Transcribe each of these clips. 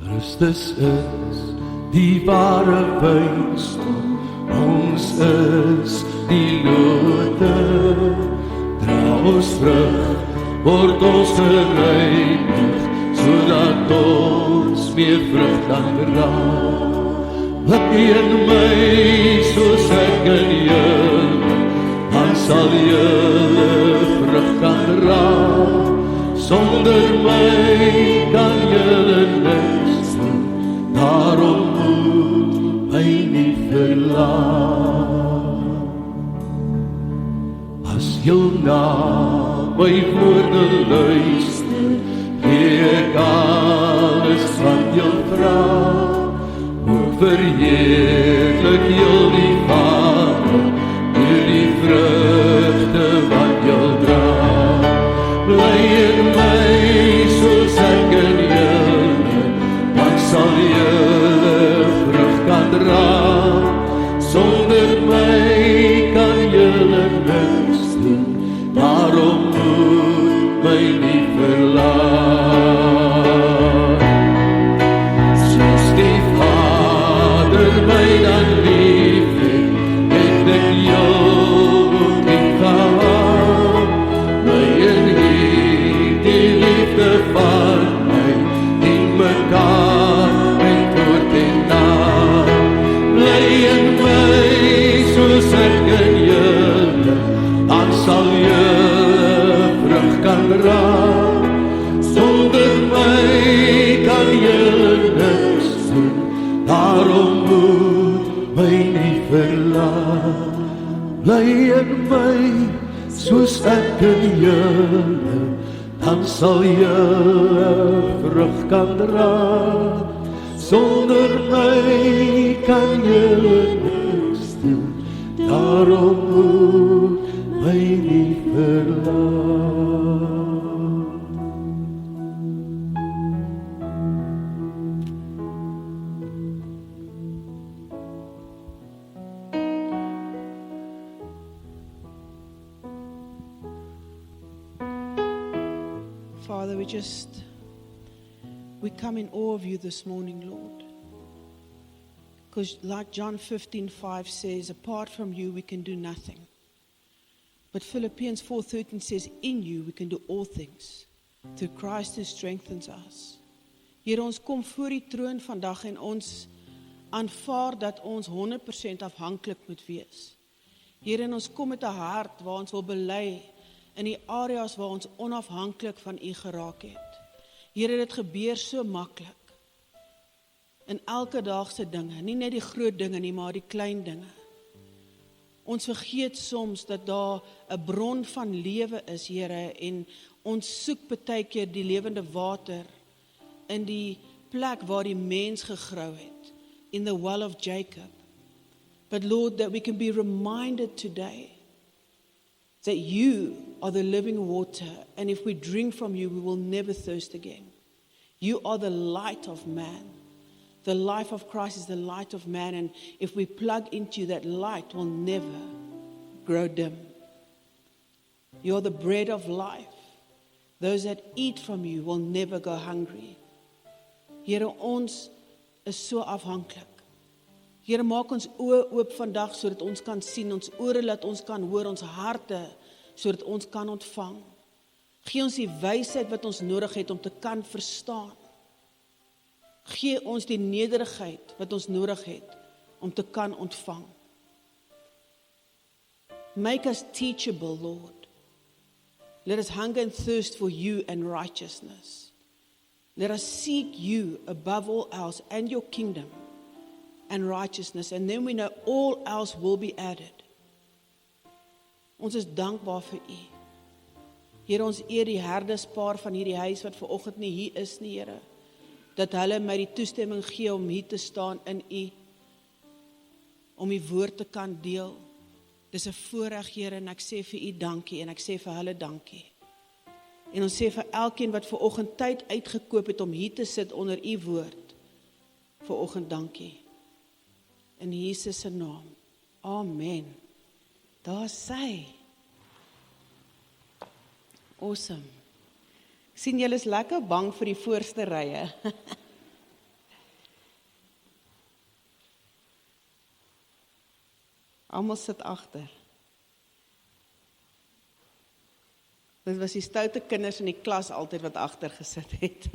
Christus is die ware wynstok, ons is die lote. Dra ons vrug, word ons gereinig, sodat ons meer vrug kan dra. Bly in my, soos ek in julle, dan sal julle vrug kan dra. Sonder my kan julle niks doen, daarom moet my nie verlaat. As jy na my woorde luister, gee ek alles wat jy vra. Ook verheerlik jy die Vader, deur die vrugte wat jy dra. Bly in my, soos ek in julle, dan sal julle vrug kan dra. Sonder my kan julle niks doen, daarom moet my nie verlaat. Soos die Vader my dan lief het ek jou ook lief gehad. My en die liefde van my, die mekaar met woord en naam. Bly in my, soos ek in julle, dan sal julle vrug kan dra. Sonder my kan julle niks doen, daarom moet my nie verlaat. Bly in my, soos ek in julle, dan sal julle vrug kan dra. Sonder my kan julle niks doen, daarom moet my nie verlaat. Father, we come in awe of you this morning, Lord. Because like John 15:5 says, apart from you we can do nothing. But Philippians 4:13 says, in you we can do all things, through Christ who strengthens us. Here, ons kom voor die troon vandag en ons aanvaar dat ons 100% afhanklik moet wees. Here, en ons kom met 'n hart waar ons wil bely in die areas waar ons onafhanklik van u geraak het. Here, dit gebeur so maklik. In elke daagse dinge, nie net die groot dinge nie, maar die klein dinge. Ons vergeet soms dat daar 'n bron van lewe is, Here, en ons soek baie keer die lewende water in die plek waar die mens gegrou het, in the well of Jacob. But Lord, that we can be reminded today that you are the living water, and if we drink from you, we will never thirst again. You are the light of man. The life of Christ is the light of man, and if we plug into you, that light will never grow dim. You are the bread of life. Those that eat from you will never go hungry. Here, ons is so afhanklik. Here, maak ons oë oop vandag sodat ons kan sien, ons ore laat ons kan hoor, ons harte sodat ons kan ontvang. Gee ons die wysheid wat ons nodig het om te kan verstaan. Gee ons die nederigheid wat ons nodig het om te kan ontvang. Make us teachable, Lord. Let us hunger and thirst for you and righteousness. Let us seek you above all else and your kingdom and righteousness, and then we know all else will be added. Ons is dankbaar vir u. Here, ons eer die herderspaar van hierdie huis wat vanoggend nie hier is nie, Here, dat hulle my die toestemming gee om hier te staan in u, om u woord te kan deel. Dis 'n voorreg, Here, en ek sê vir u dankie, en ek sê vir hulle dankie. En ons sê vir elkeen wat vanoggend tyd uitgekoop het om hier te sit onder u woord, vanoggend dankie. In Jesus se naam. Amen. Daar sy. Awesome. Ek sien julle is lekker bang vir die voorste rye. Almal sit agter. Dit was die stoute kinders in die klas altyd wat agter gesit het.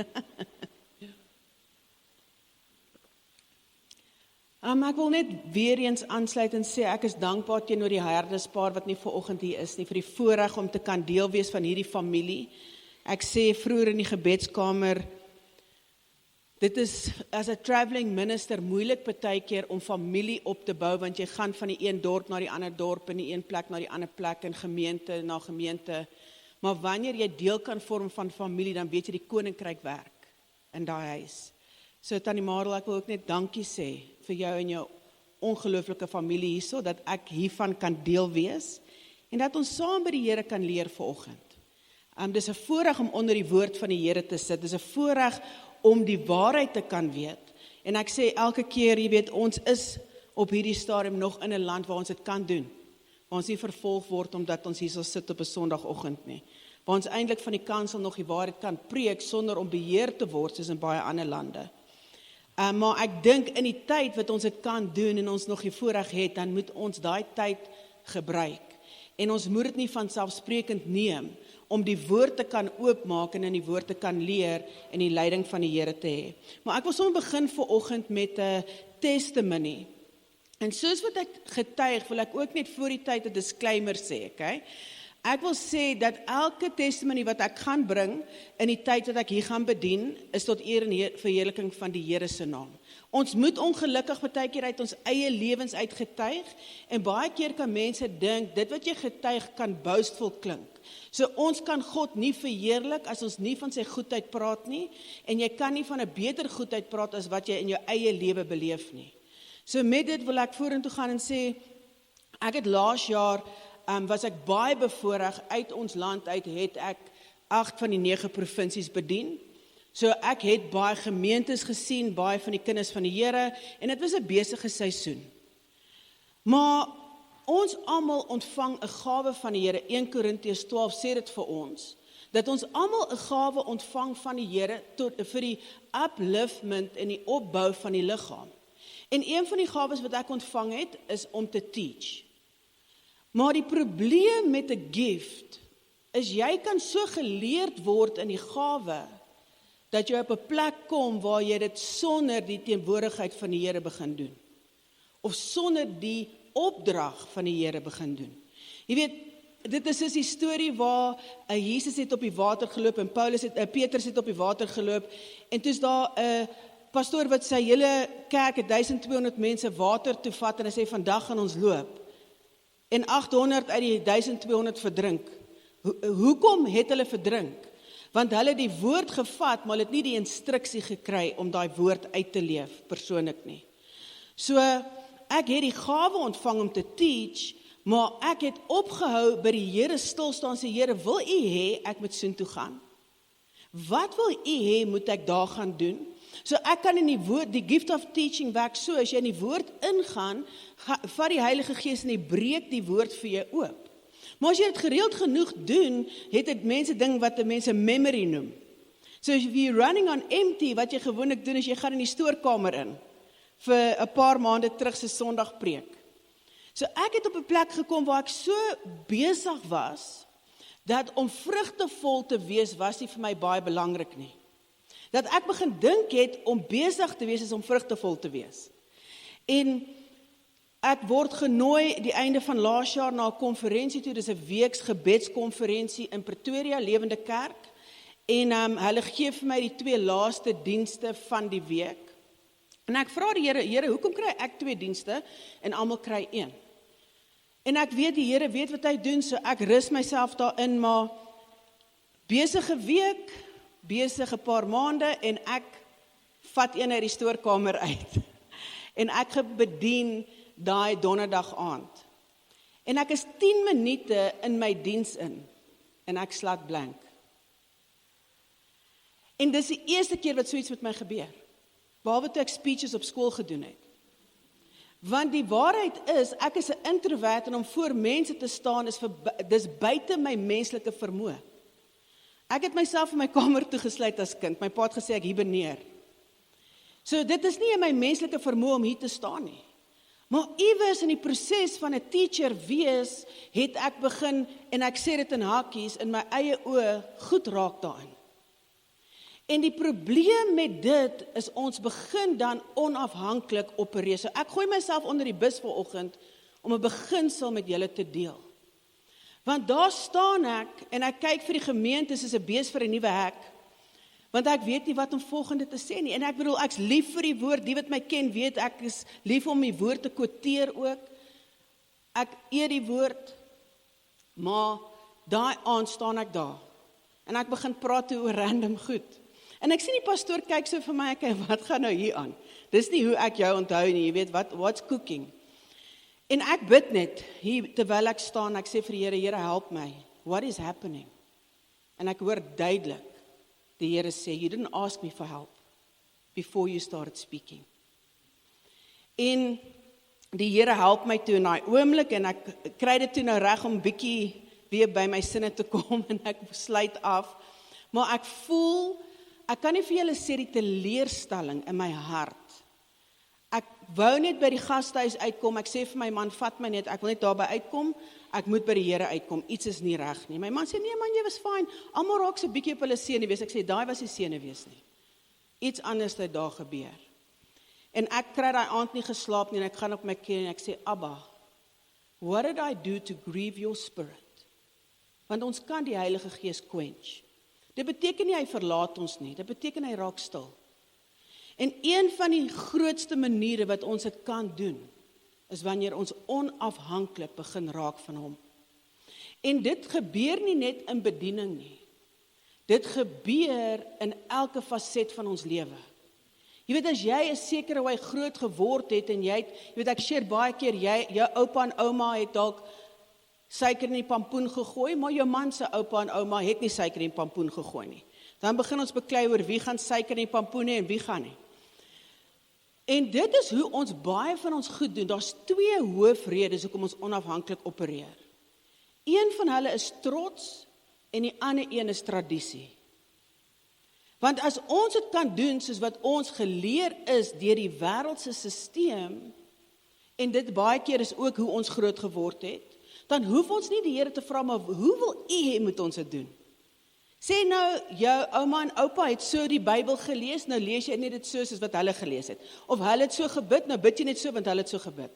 Ek wil net weer eens aansluit en sê, ek is dankbaar teenoor die herderspaar wat nie vanoggend hier is nie, vir die voorreg om te kan deel wees van hierdie familie. Ek sê vroeër in die gebedskamer, dit is as 'n traveling minister moeilik partykeer om familie op te bou, want jy gaan van die een dorp na die ander dorp, en die een plek na die ander plek, en gemeente na gemeente. Maar wanneer jy deel kan vorm van familie, dan weet jy die koninkryk werk in daai huis. So Tannie Marel, ek wil ook net dankie sê vir jou en jou ongelooflike familie hierso, dat ek hiervan kan deel wees, en dat ons saam by die Here kan leer vanoggend. Dis 'n voorreg om onder die woord van die Here te sit, dis 'n voorreg om die waarheid te kan weet. En ek sê elke keer, jy weet, ons is op hierdie stadium nog in 'n land waar ons dit kan doen. Waar ons nie vervolg word omdat ons hier so sit op 'n Sondagoggend nie. Waar ons eintlik van die kansel nog die waarheid kan preek sonder om beheer te word soos in baie ander lande. Maar ek dink in die tyd wat ons dit kan doen en ons nog die voorreg het, dan moet ons daai tyd gebruik. En ons moet dit nie vanselfsprekend neem om die woord te kan oopmaak en in die woord te kan leer en die leiding van die Here te hê. Maar ek wil sommer begin vanoggend met 'n testimony. En soos wat ek getuig, wil ek ook net voor die tyd 'n disclaimer sê, okay? Ek wil sê dat elke testimony wat ek gaan bring in die tyd wat ek hier gaan bedien, is tot eer en verheerliking van die Here se naam. Ons moet ongelukkig baie keer uit ons eie lewens uit getuig, en baie keer kan mense dink, dit wat jy getuig kan boastful klink. So ons kan God nie verheerlik as ons nie van sy goedheid praat nie, en jy kan nie van 'n beter goedheid praat as wat jy in jou eie lewe beleef nie. So met dit wil ek vorentoe gaan en sê, ek het laas jaar, was ek baie bevoorreg, uit ons land uit het ek 8 van die 9 provinsies bedien. So ek het baie gemeentes gesien, baie van die kinders van die Here, en dit was 'n besige seisoen. Maar ons almal ontvang 'n gawe van die Here. 1 Korintiërs 12 sê dit vir ons, dat ons almal 'n gawe ontvang van die Here vir die upliftment en die opbou van die liggaam. En een van die gawes wat ek ontvang het, is om te teach. Maar die probleem met 'n gift, is jy kan so geleerd word in die gawe, dat jy op 'n plek kom waar jy dit sonder die teenwoordigheid van die Here begin doen. Of sonder die opdrag van die Here begin doen. Jy weet, dit is soos die storie waar Jesus het op die water geloop en Petrus het op die water geloop, en toe is daar 'n pastoor wat sy hele kerk het 1200 mense water toe vat, en hy sê vandag gaan ons loop. En 800 uit die 1200 verdrink. Hoekom het hulle verdrink? Want hulle het die woord gevat, maar hulle het nie die instruksie gekry om daai woord uit te leef, persoonlik nie. So, ek het die gawe ontvang om te teach, maar ek het opgehou by die Here stil staan, sê Here, wil U hê ek moet soontoe gaan? Wat wil U hê moet ek daar gaan doen? So ek kan in die woord, die gift of teaching werk so, as jy in die woord ingaan, vat die Heilige Gees en hy breek die woord vir jou oop. Maar as jy dit gereeld genoeg doen, het dit mense ding wat mense memory noem. So if you're running on empty, wat jy gewoonlik doen, is jy gaan in die stoorkamer in, vir 'n paar maande terug se Sondagpreek. So ek het op 'n plek gekom waar ek so besig was, dat om vrugtevol te wees, was nie vir my baie belangrik nie. Dat ek begin dink het, om besig te wees is om vrugtevol te wees. En ek word genooi die einde van laas jaar na 'n konferensie toe, dis 'n weeks gebedskonferensie in Pretoria, Lewende Kerk, en hulle gee vir my die 2 laaste dienste van die week. En ek vra die Here, hoekom kry ek 2 dienste en almal kry 1? En ek weet die Here weet wat hy doen, so ek rus myself daarin, maar besige week, besige paar maande, en ek vat een uit die stoorkamer uit. En ek bedien daai donderdag aand. En ek is 10 minute in my diens in, en ek slaat blank. En dis die eerste keer wat so iets met my gebeur, behalwe toe ek speeches op skool gedoen het. Want die waarheid is, ek is 'n introvert, en om voor mense te staan, dis buite my menslike vermoë. Ek het myself in my kamer toegesluit as kind, my pa het gesê ek hiberneer. So dit is nie in my menslike vermoë om hier te staan nie. Maar iewers in die proses van 'n teacher wees, het ek begin, en ek sê dit in hakies, in my eie oë, goed raak daarin. En die probleem met dit is ons begin dan onafhanklik opereer. So ek gooi myself onder die bus vanoggend om 'n beginsel met julle te deel. Want daar staan ek en ek kyk vir die gemeente soos 'n bees vir 'n nuwe hek. Want ek weet nie wat om volgende te sê nie. En ek bedoel, ek's lief vir die woord. Die wat my ken weet, ek is lief om die woord te quoteer ook. Ek eer die woord. Maar daai aand staan ek daar. En ek begin praat oor random goed. En ek sien die pastoor kyk so vir my, okay, wat gaan nou hier aan? Dis nie hoe ek jou onthou nie, jy weet, what's cooking? En ek bid net, hier, terwyl ek staan, ek sê vir die Here, Here, help my. What is happening? En ek hoor duidelik, die Here sê, you didn't ask me for help before you started speaking. En die Here help my toe in daai oomblik, en ek kry dit toe nou reg om bietjie weer by my sinne te kom, en ek sluit af. Maar ek voel, ek kan nie vir julle sê die teleurstelling in my hart. Ek wou net by die gastehuis uitkom, ek sê vir my man, vat my net, ek wil net daarby uitkom, ek moet by die Here uitkom, iets is nie reg nie. My man sê, nee man, jy was fyn, almal raak so bietjie op hulle senuwees. Ek sê, daai was nie senuwees nie. Iets anders het daar gebeur. En ek kry daai aand nie geslaap nie, en ek gaan op my knie en ek sê, Abba, what did I do to grieve your spirit? Want ons kan die Heilige Gees quench. Dit beteken nie hy verlaat ons nie, dit beteken hy raak stil. En een van die grootste maniere wat ons dit kan doen, is wanneer ons onafhanklik begin raak van hom. En dit gebeur nie net in bediening nie. Dit gebeur in elke faset van ons lewe. Jy weet, as jy 'n sekere hoe groot geword het, en jy weet, ek share baie keer, jou oupa en ouma het dalk suiker in die pampoen gegooi, maar jou man se oupa en ouma het nie suiker in die pampoen gegooi nie. Dan begin ons beklei oor wie gaan suiker in die pampoen hê en wie gaan nie. En dit is hoe ons baie van ons goed doen. Daar's twee hoofredes hoekom ons onafhanklik opereer. Een van hulle is trots en die ander een is tradisie. Want as ons dit kan doen soos wat ons geleer is deur die wêreldse stelsel, en dit baie keer is ook hoe ons groot geword het, dan hoef ons nie die Here te vra, maar hoe wil U hê moet ons dit doen? Sê nou, jou ouma en oupa het so die Bybel gelees, nou lees jy net dit soos wat hulle gelees het. Of hulle het so gebid, nou bid jy net so, want hulle het so gebid.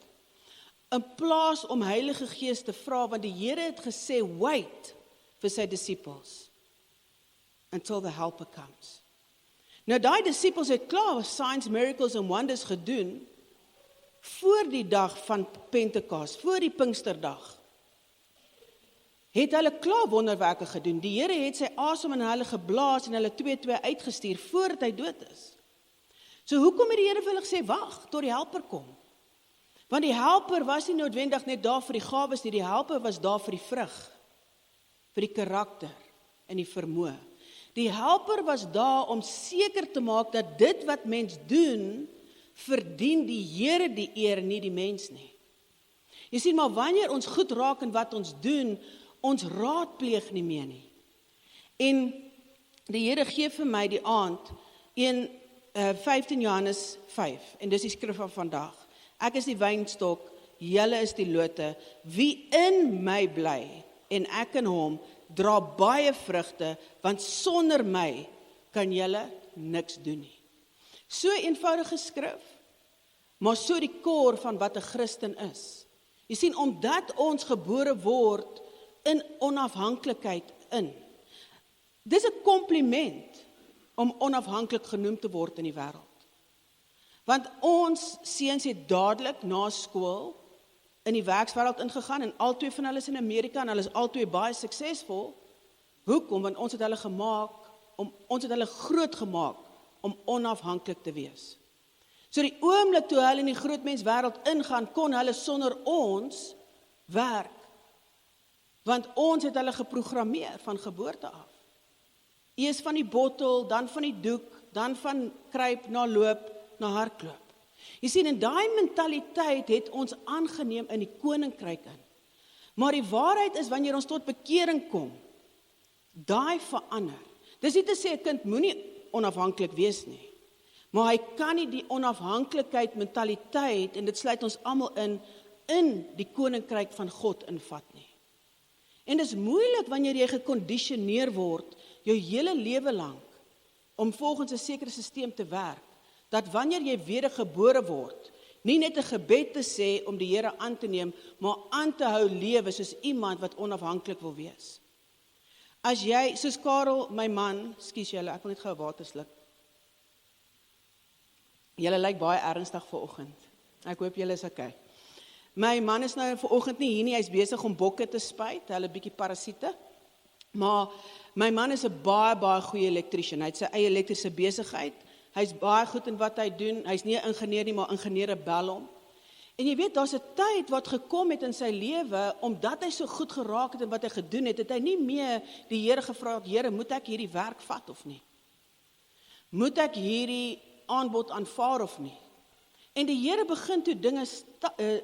In plaas om Heilige Gees te vra, want die Here het gesê, wait vir sy disciples, until the helper comes. Nou daai disciples het klaar signs, miracles en wonders gedoen, voor die dag van Pentekoste, voor die Pinksterdag, het hulle klaar wonderwerke gedoen. Die Here het sy asem in hulle geblaas en hulle 2 uitgestuur voordat hy dood is. So hoekom het die Here vir hulle gesê, wag, tot die helper kom? Want die helper was nie noodwendig net daar vir die gawes nie, die helper was daar vir die vrug, vir die karakter en die vermoë. Die helper was daar om seker te maak dat dit wat mens doen, verdien die Here die eer, nie die mens nie. Jy sien, maar wanneer ons goed raak in wat ons doen, ons raadpleeg nie meer nie. En die Here gee vir my die aand 15 Johannes 5, en dis die skrif van vandag. Ek is die wynstok, julle is die lote. Wie in my bly en ek in hom, dra baie vrugte, want sonder my kan julle niks doen nie. So eenvoudige skrif, maar so die koor van wat 'n Christen is. Jy sien, omdat ons gebore word in onafhanklikheid in. Dis 'n kompliment om onafhanklik genoem te word in die wêreld. Want ons seuns het dadelik na skool in die werkswêreld ingegaan, en albei van hulle is in Amerika, en hulle is albei baie suksesvol. Hoekom? Want ons het hulle groot gemaak om onafhanklik te wees. So die oomblik toe hulle in die grootmenswêreld ingaan, kon hulle sonder ons werk. Want ons het hulle geprogrammeer van geboorte af. Eers van die bottel, dan van die doek, dan van kruip na loop, na hardloop. Jy sien, en daai mentaliteit het ons aangeneem in die koninkryk in. Maar die waarheid is, wanneer ons tot bekering kom, daai verander. Dis nie te sê 'n kind moenie onafhanklik wees nie. Maar hy kan nie die onafhanklikheid mentaliteit, en dit sluit ons almal in die koninkryk van God invat nie. En dit is moeilik wanneer jy gekondisioneer word, jou hele lewe lank, om volgens 'n sekere stelsel te werk, dat wanneer jy wedergebore word, nie net 'n gebed te sê om die Here aan te neem, maar aan te hou lewe soos iemand wat onafhanklik wil wees. As jy, soos Karel, my man, skus julle, ek wil net gou water sluk. Julle lyk baie ernstig vanoggend. Ek hoop julle is okay. My man is nou vanoggend nie hier nie, hy's besig om bokke te spuit, hulle bietjie parasiete. Maar my man is 'n baie goeie elektriesien. Hy het sy eie elektriese besigheid. Hy's baie goed in wat hy doen. Hy's nie 'n ingenieur nie, maar ingenieure bel hom. En jy weet, daar's 'n tyd wat gekom het in sy lewe, omdat hy so goed geraak het in wat hy gedoen het, het hy nie meer die Here gevra, Here, moet ek hierdie werk vat of nie? Moet ek hierdie aanbod aanvaar of nie? En die Here begin toe dinge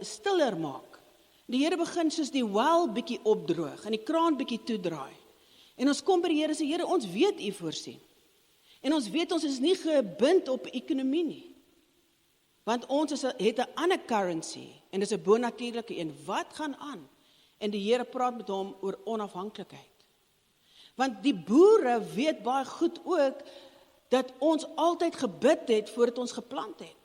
stiller maak. Die Here begin soos die wel bietjie opdroog en die kraan bietjie toedraai. En ons kom by die Here en sê, Here, ons weet U voorsien. En ons weet ons is nie gebind op ekonomie nie. Want ons het 'n ander currency en dis 'n bonatuurlike een. Wat gaan aan? En die Here praat met hom oor onafhanklikheid. Want die boere weet baie goed ook dat ons altyd gebid het voordat ons geplant het.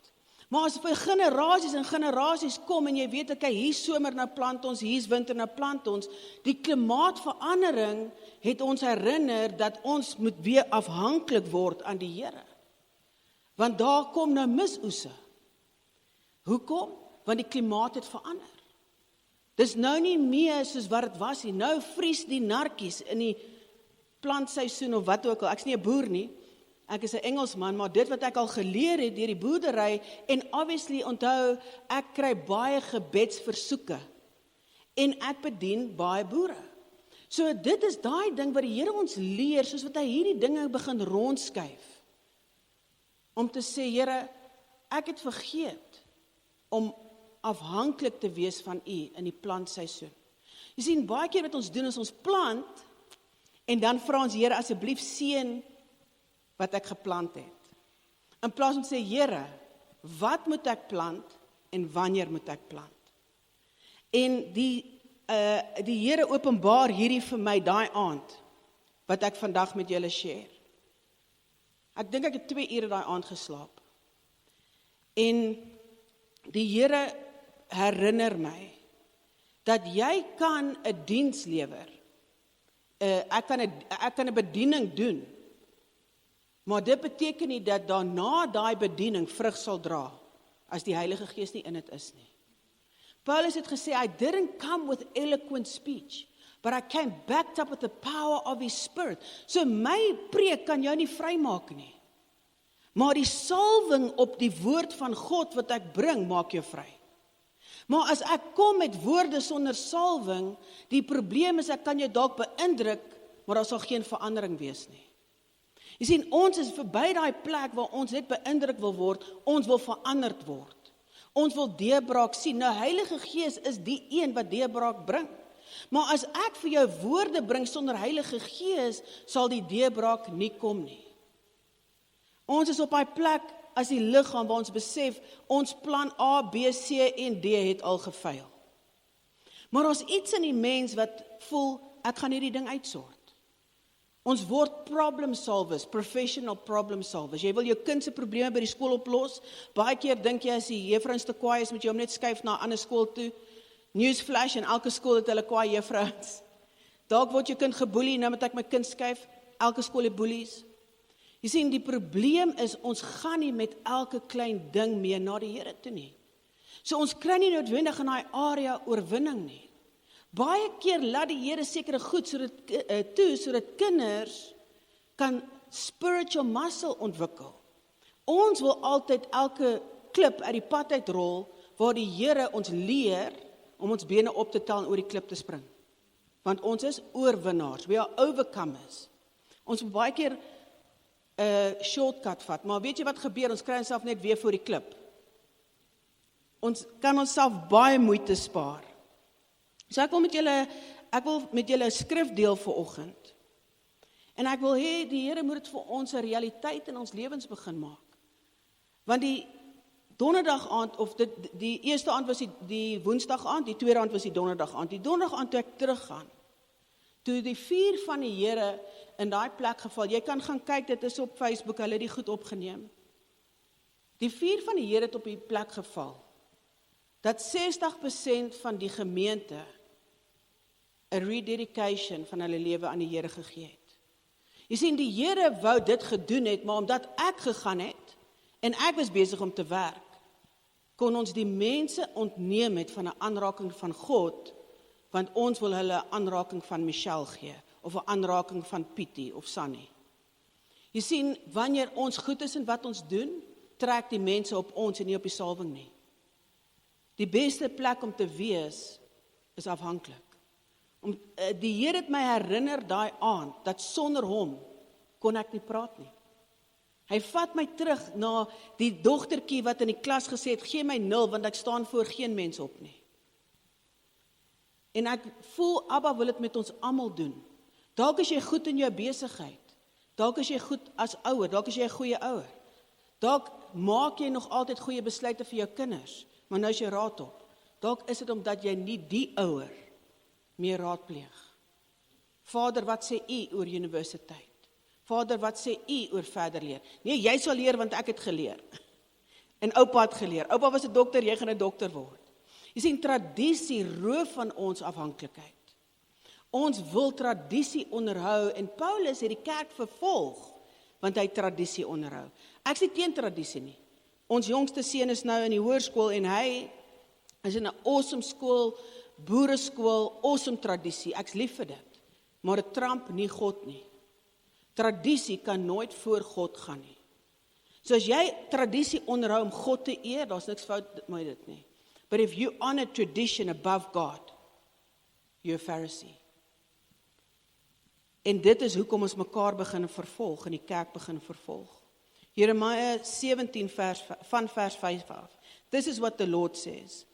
Maar as vir generasies en generasies kom en jy weet, okay, hier somer nou plant ons, hier winter nou plant ons, die klimaatverandering het ons herinner dat ons moet weer afhanklik word aan die Here. Want daar kom nou misoese. Hoekom? Want die klimaat het verander. Dis nou nie meer soos wat dit was nie. Nou vries die narkies in die plantseisoen of wat ook al. Ek's nie 'n boer nie. Ek is 'n Engelsman, maar dit wat ek al geleer het deur die boerdery, en obviously onthou, ek kry baie gebedsversoeke. En ek bedien baie boere. So dit is daai ding wat die Here ons leer, soos wat hy hierdie dinge begin rondskuif. Om te sê, Here, ek het vergeet om afhanklik te wees van U in die plantseisoen. Jy sien, baie keer wat ons doen is ons plant, en dan vra ons, Here, asseblief seën wat ek geplant het. In plaas om te sê, Here, wat moet ek plant en wanneer moet ek plant? En die Here openbaar hierdie vir my daai aand, wat ek vandag met julle share. Ek dink ek het 2 ure daai aand geslaap. En die Here herinner my, dat jy kan 'n diens lewer. Ek kan 'n bediening doen, maar dit beteken nie dat daarna daai bediening vrug sal dra, as die Heilige Gees nie in dit is nie. Paulus het gesê, I didn't come with eloquent speech, but I came backed up with the power of His Spirit. So my preek kan jou nie vrymaak nie. Maar die salwing op die woord van God wat ek bring, maak jou vry. Maar as ek kom met woorde sonder salwing, die probleem is, ek kan jou dalk beïndruk, maar daar sal geen verandering wees nie. Jy sien, ons is verby daai plek waar ons net beïndruk wil word, ons wil veranderd word. Ons wil deurbraak sien. Nou, Heilige Gees is die een wat deurbraak bring. Maar as ek vir jou woorde bring sonder Heilige Gees, sal die deurbraak nie kom nie. Ons is op daai plek as die liggaam waar ons besef, ons plan A, B, C en D het al gefaal. Maar ons iets in die mens wat voel, ek gaan hierdie ding uitsort. Ons word problem solvers, professional problem solvers. Jy wil jou kind se probleme by die skool oplos. Baie keer dink jy as die juffrouens te kwaai is, moet jy hom net skuif na 'n ander skool toe. Newsflash, en elke skool het hulle kwaai juffrouens. Dalk word jou kind geboelie, nou moet ek my kind skuif. Elke skool het boelies. Jy sien, die probleem is, ons gaan nie met elke klein ding mee na die Here toe nie. So ons kry nie noodwendig in daai area oorwinning nie. Baie keer laat die Here sekere goed sodat kinders kan spiritual muscle ontwikkel. Ons wil altyd elke klip uit die pad uitrol, waar die Here ons leer om ons bene op te tel en oor die klip te spring. Want ons is oorwinnaars, we are overcomers. Ons moet baie keer 'n shortcut vat, maar weet jy wat gebeur? Ons kry onsself net weer voor die klip. Ons kan onsself baie moeite spaar. So ek wil met julle 'n skrif deel vanoggend. En ek wil hê die Here moet dit vir ons 'n realiteit in ons lewens begin maak. Want die donderdag aand, of die eerste aand was die woensdag aand, die tweede aand was die donderdag aand. Die donderdag aand toe ek teruggaan, toe die vuur van die Here in daai plek geval, jy kan gaan kyk, dit is op Facebook, hulle het die goed opgeneem. Die vuur van die Here het op die plek geval, dat 60% van die gemeente 'n rededication van hulle lewe aan die Here gegee het. Jy sien, die Here wou dit gedoen het, maar omdat ek gegaan het, en ek was besig om te werk, kon ons die mense ontneem het van 'n aanraking van God, want ons wil hulle 'n aanraking van Michelle gee, of 'n aanraking van Pietie of Sunny. Jy sien, wanneer ons goed is in wat ons doen, trek die mense op ons en nie op die salwing nie. Die beste plek om te wees, is afhanklik. Die Here het my herinner daai aand, dat sonder hom, kon ek nie praat nie. Hy vat my terug na die dogtertjie wat in die klas gesê het, gee my 0, want ek staan voor geen mens op nie. En ek voel, Abba wil dit met ons almal doen. Dalk is jy goed in jou besigheid, dalk is jy goed as ouer, dalk is jy 'n goeie ouer, dalk maak jy nog altyd goeie besluite vir jou kinders, maar nou is jy raad op. Dalk is dit omdat jy nie die ouer meer raadpleeg. Vader, wat sê u oor universiteit? Vader, wat sê u oor verder leer? Nee, jy sal leer want ek het geleer. En oupa het geleer. Oupa was 'n dokter, jy gaan 'n dokter word. Jy sien, tradisie roof van ons afhanklikheid. Ons wil tradisie onderhou en Paulus het die kerk vervolg, want hy tradisie onderhou. Ek sê teen tradisie nie. Ons jongste seun is nou in die hoërskool en hy is in 'n awesome skool, boereskool, awesome tradisie. Ek's lief vir dit. Maar dit tramp nie God nie. Tradisie kan nooit voor God gaan nie. So as jy tradisie onderhou om God te eer, daar's niks fout met dit nie. But if you honor tradition above God, you're a Pharisee. En dit is hoekom ons mekaar begin vervolg, en die kerk begin vervolg. Jeremiah 17 vers 5 af. This is what the Lord says.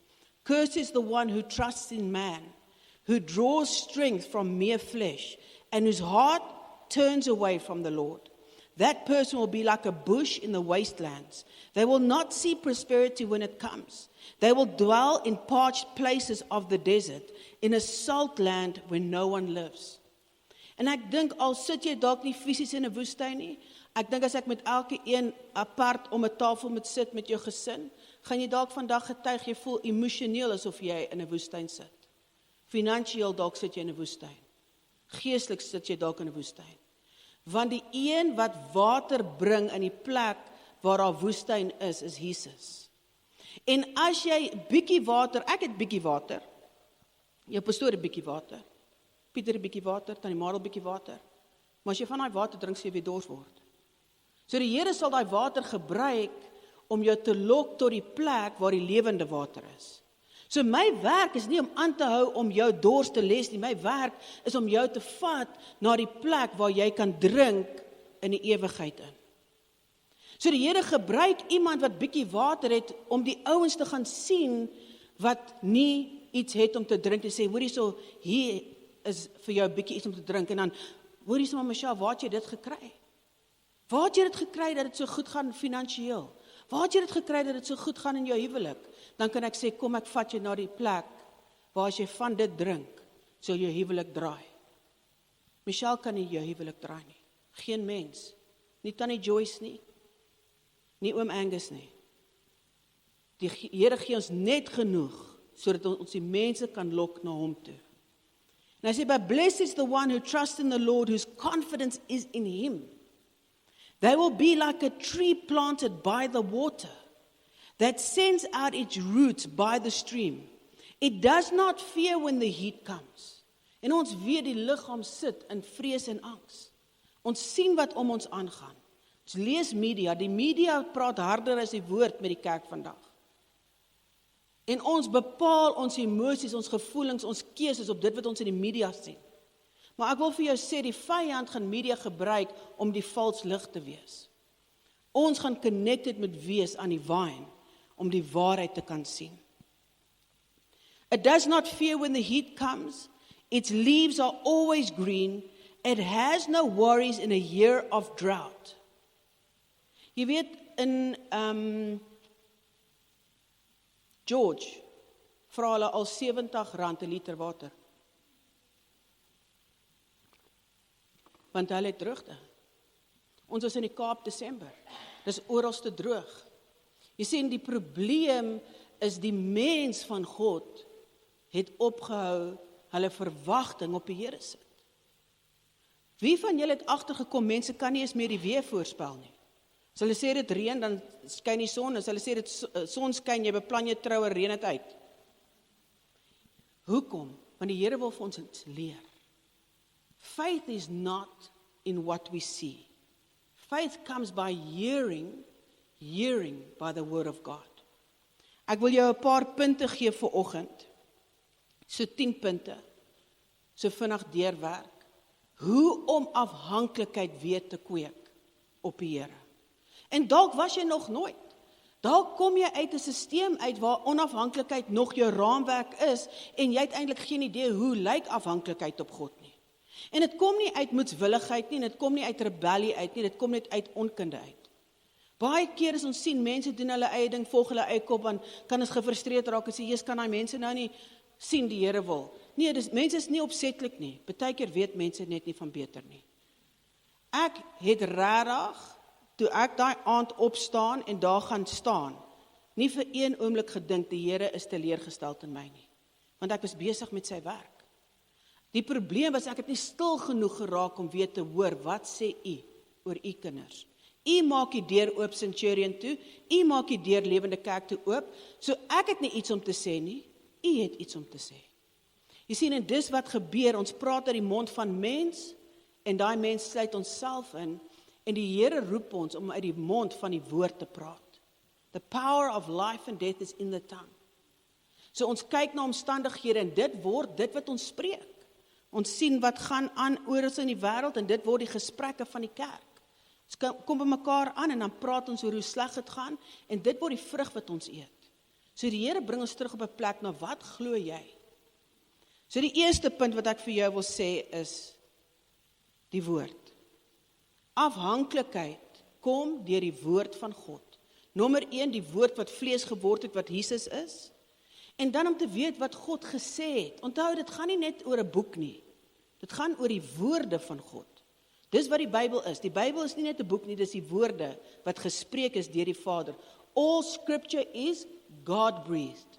Cursed is the one who trusts in man, who draws strength from mere flesh, and whose heart turns away from the Lord. That person will be like a bush in the wastelands. They will not see prosperity when it comes. They will dwell in parched places of the desert, in a salt land where no one lives. En ek dink, al sit jy dalk nie fisies in 'n woestyn nie, ek dink as ek met elke een apart om 'n tafel moet sit met jou gesin, gaan jy dalk vandag getuig, jy voel emosioneel asof jy in 'n woestyn sit. Finansiëel dalk sit jy in 'n woestyn. Geestelik sit jy dalk in 'n woestyn. Want die een wat water bring in die plek waar daar woestyn is Jesus. En as jy bietjie water, ek het bietjie water, jou pastoor het bietjie water, Pieter het bietjie water, Tannie Marel bietjie water, maar as jy van daai water drink, sal jy weer dors word. So die Here sal daai water gebruik om jou te lok tot die plek waar die lewende water is. So my werk is nie om aan te hou om jou dors te les nie, my werk is om jou te vat na die plek waar jy kan drink in die ewigheid in. So die Here gebruik iemand wat bietjie water het, om die ouens te gaan sien, wat nie iets het om te drink, en sê, hoor hierso, hier is vir jou bietjie iets om te drink, en dan, hoor hierso, maar Michelle, waar het jy dit gekry? Waar het jy dit gekry dat dit so goed gaan finansiëel? Waar het jy dit gekry dat dit so goed gaan in jou huwelik? Dan kan ek sê, kom ek vat jou na die plek, waar as jy van dit drink, sal jou huwelik draai. Michelle kan nie jou huwelik draai nie. Geen mens. Nie Tannie Joyce nie. Nie oom Angus nie. Die Here gee ons net genoeg, sodat ons die mense kan lok na hom toe. En hy sê, but blessed is the one who trusts in the Lord, whose confidence is in him. They will be like a tree planted by the water, that sends out its roots by the stream. It does not fear when the heat comes. En ons weet die liggaam sit in vrees en angs. Ons sien wat om ons aangaan. Ons lees media, die media praat harder as die woord met die kerk vandag. En ons bepaal ons emosies, ons gevoelings, ons keuses op dit wat ons in die media sien. Maar ek wil vir jou sê, die vyand gaan media gebruik om die vals lig te wees. Ons gaan connected moet wees aan die vine, om die waarheid te kan sien. It does not fear when the heat comes. Its leaves are always green. It has no worries in a year of drought. Jy weet, in George vra hulle al R70 'n liter water. Want hulle het droogte. Ons was in die Kaap Desember. Dis oralste droog. Jy sien, die probleem is die mens van God het opgehou hulle verwagting op die Here sit. Wie van julle het agtergekom, mense kan nie eens meer die weer voorspel nie. As hulle sê dit reën, dan skyn die son. As hulle sê dit son skyn, jy beplan jou troue, reën dit uit. Hoekom? Want die Here wil vir ons iets leer. Faith is not in what we see. Faith comes by hearing by the word of God. Ek wil jou 'n paar punte gee vir oggend. So 10 punte. So vinnig deurwerk. Hoe om afhanklikheid weer te kweek op die Here. En dalk was jy nog nooit. Dalk kom jy uit 'n stelsel uit waar onafhanklikheid nog jou raamwerk is en jy het eintlik geen idee hoe lyk afhanklikheid op God nie. En dit kom nie uit moedswilligheid nie, dit kom nie uit rebellie uit nie, dit kom net uit onkunde uit. Baie keer as ons sien mense doen hulle eie ding, volg hulle eie kop, dan kan ons gefrustreerd raak en sê, Jesus, kan daai mense nou nie sien die Here wil. Nee, mense is nie opsetlik nie. Partykeer weet mense net nie van beter nie. Ek het regtig, toe ek daai aand opstaan en daar gaan staan, nie vir een oomblik gedink die Here is teleurgestel in my nie. Want ek was besig met sy werk. Die probleem was ek het nie stil genoeg geraak om weer te hoor, wat sê u oor u kinders? U maak die deur oop Centurion toe, u maak die deur Lewende Kerk toe oop, so ek het nie iets om te sê nie, u het iets om te sê. Jy sien, en dis wat gebeur, ons praat uit die mond van mens, en daai mens sluit ons self in, en die Here roep ons om uit die mond van die woord te praat. The power of life and death is in the tongue. So ons kyk na omstandighede, en dit word dit wat ons spreek. Ons sien wat gaan aan oor in die wêreld, en dit word die gesprekke van die kerk. Ons kom by mekaar aan, en dan praat ons oor hoe sleg het gaan, en dit word die vrug wat ons eet. So die Here bring ons terug op 'n plek, na wat glo jy? So die eerste punt wat ek vir jou wil sê is, die woord. Afhanklikheid kom deur die woord van God. Nommer 1, die woord wat vlees geword het, wat Jesus is. En dan om te weet wat God gesê het. Onthou, dit gaan nie net oor 'n boek nie. Dit gaan oor die woorde van God. Dis wat die Bybel is. Die Bybel is nie net 'n boek nie, dis die woorde wat gespreek is deur die Vader. All scripture is God-breathed.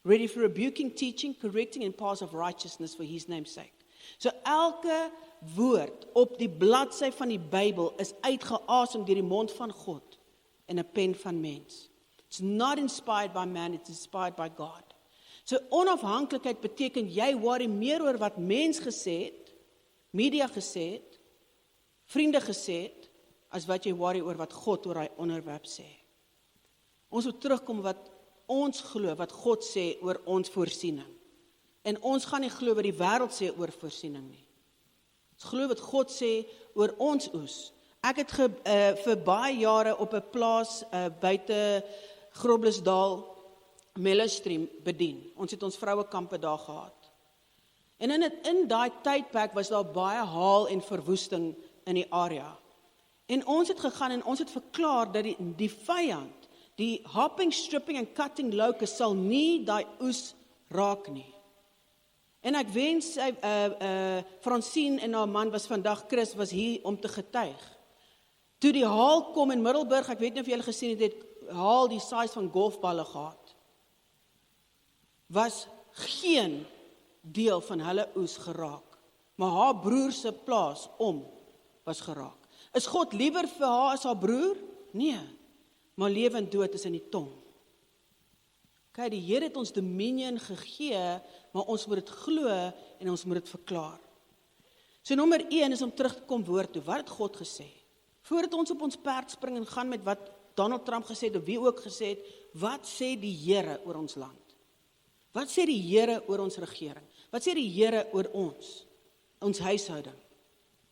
Ready for rebuking, teaching, correcting and paths of righteousness for his name's sake. So elke woord op die bladsy van die Bybel is uitgeasem deur die mond van God en 'n pen van mens. It's not inspired by man, it's inspired by God. So onafhanklikheid beteken jy worry meer oor wat mens gesê het, media gesê het, vriende gesê het, as wat jy worry oor wat God oor hy onderwerp sê. Ons moet terugkom wat ons glo, wat God sê oor ons voorsiening. En ons gaan nie glo wat die wêreld sê oor voorsiening nie. Ons glo wat God sê oor ons oes. Ek het vir baie jare op 'n plaas buite Groblersdal, Mellowstream bedien. Ons het ons vrouekampe daar gehad. En in daai tydperk was daar baie haal en verwoesting in die area. En ons het gegaan en ons het verklaar dat die vyand, die hopping, stripping en cutting locust sal nie daai oes raak nie. En ek wens Francine en haar man was vandag, Chris was hier om te getuig. Toe die haal kom in Middelburg, ek weet nie of julle gesien het, haal die size van golfballe gehad. Was geen deel van hulle oes geraak, maar haar broer se plaas was geraak. Is God liewer vir haar as haar broer? Nee, maar lewe en dood is in die tong. Kyk, die Here het ons dominion gegee, maar ons moet dit glo en ons moet dit verklaar. So nommer 1 is om terug te kom woord toe. Wat het God gesê? Voordat ons op ons perd spring en gaan met wat Donald Trump gesê het, of wie ook gesê het, wat sê die Here oor ons land? Wat sê die Here oor ons regering? Wat sê die Here oor ons huishouding?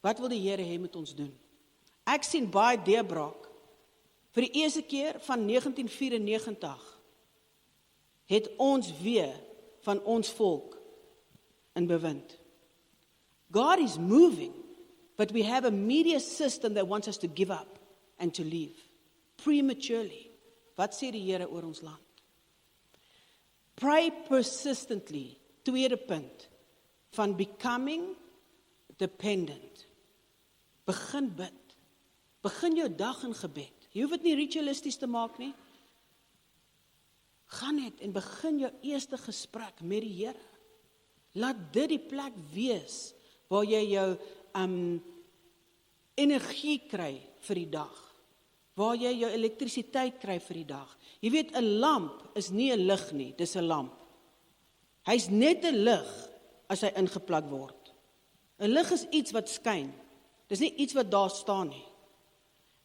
Wat wil die Here hê moet ons doen? Ek sien baie deurbraak. Vir die eerste keer van 1994 het ons weer van ons volk in bewind. God is moving, but we have a media system that wants us to give up and to leave. Prematurely. Wat sê die Here oor ons land? Pray persistently. Tweede punt. Van becoming dependent. Begin bid. Begin jou dag in gebed. Jy hoef dit nie ritualisties te maak nie. Gaan net en begin jou eerste gesprek met die Here. Laat dit die plek wees waar jy jou energie kry vir die dag. Waar jy jou elektrisiteit kry vir die dag. Jy weet, 'n lamp is nie 'n lig nie, dis 'n lamp. Hy's net 'n lig as hy ingeplak word. 'n Lig is iets wat skyn. Dis nie iets wat daar staan nie.